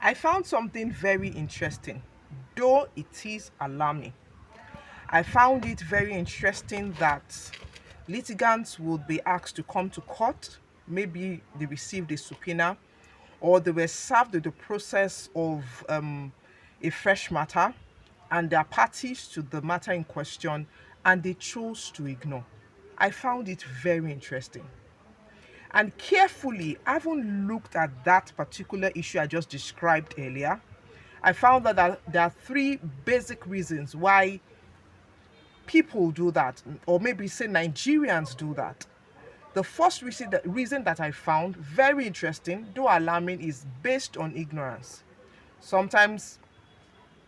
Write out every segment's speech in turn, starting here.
I found something very interesting, though it is alarming. I found it very interesting that litigants would be asked to come to court. Maybe they received a subpoena or they were served with the process of a fresh matter and they are parties to the matter in question and they chose to ignore. I found it very interesting. And carefully, having looked at that particular issue I just described earlier, I found that there are three basic reasons why people do that, or maybe say Nigerians do that. The first reason that I found very interesting, though alarming, is based on ignorance. Sometimes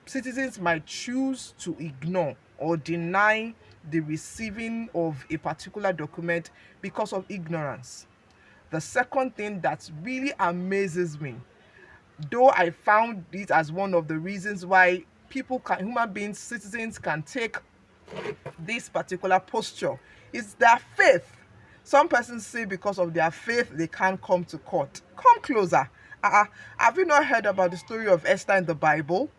citizens might choose to ignore or deny the receiving of a particular document because of ignorance. The second thing that really amazes me, though I found it as one of the reasons why human beings, citizens can take this particular posture, is their faith. Some persons say because of their faith they can't come to court. Come closer. Have you not heard about the story of Esther in the Bible?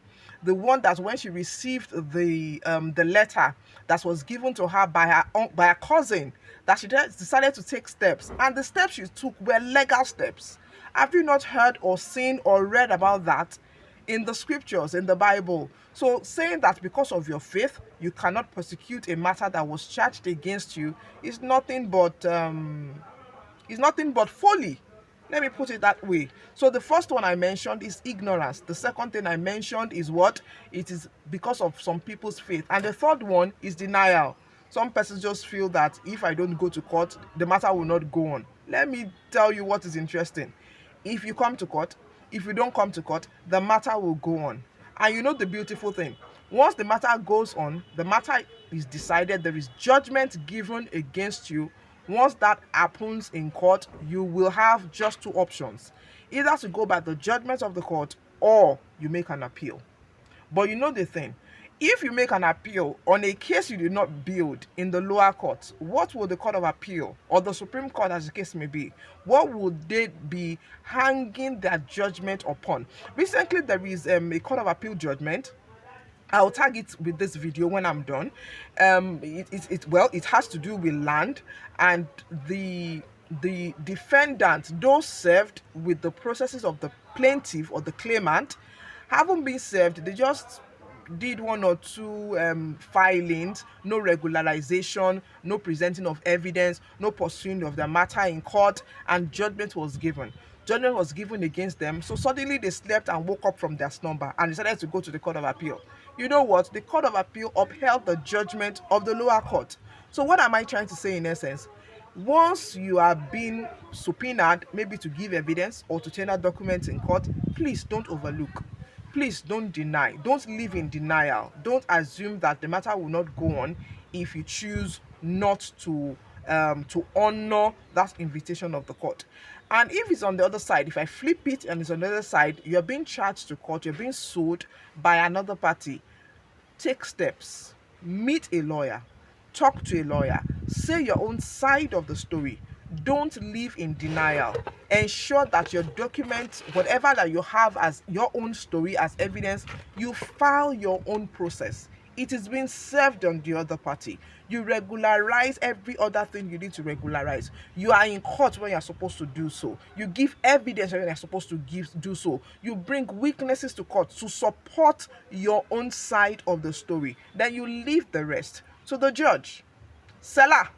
The one that when she received the letter that was given to her by her cousin, that she decided to take steps, and the steps she took were legal steps. Have you not heard or seen or read about that in the scriptures, in the Bible? So saying that because of your faith you cannot prosecute a matter that was charged against you is nothing but folly. Let me put it that way. So the first one I mentioned is ignorance. The second thing I mentioned is what? It is because of some people's faith. And the third one is denial. Some persons just feel that if I don't go to court, the matter will not go on. Let me tell you what is interesting. If you come to court, if you don't come to court, the matter will go on. And you know the beautiful thing, once the matter goes on, the matter is decided, there is judgment given against you. Once that happens in court, you will have just two options: either to go by the judgment of the court or you make an appeal. But you know the thing, if you make an appeal on a case you did not build in the lower court, what will the Court of Appeal or the Supreme Court, as the case may be, what would they be hanging their judgment upon? Recently, there is a Court of Appeal judgment. I'll tag it with this video when I'm done. It has to do with land, and the defendant, those served with the processes of the plaintiff or the claimant, haven't been served. They just did one or two filings, no regularization, no presenting of evidence, no pursuing of the matter in court, and judgment was given against them. So suddenly they slept and woke up from their slumber and decided to go to the Court of Appeal. You know what? The Court of Appeal upheld the judgment of the lower court. So what am I trying to say in essence? Once you are being subpoenaed, maybe to give evidence or to tender documents in court, please don't overlook. Please don't deny. Don't live in denial. Don't assume that the matter will not go on if you choose not to honor that invitation of the court. And if it's on the other side, if I flip it and it's on the other side, you're being charged to court, you're being sued by another party, take steps, meet a lawyer, talk to a lawyer, say your own side of the story. Don't live in denial. Ensure that your documents, whatever that you have as your own story, as evidence, you file your own process. It is being served on the other party. You regularize every other thing you need to regularize. You are in court when you're supposed to do so. You give evidence when you're supposed to do so. You bring witnesses to court to support your own side of the story. Then you leave the rest to the judge. Selah.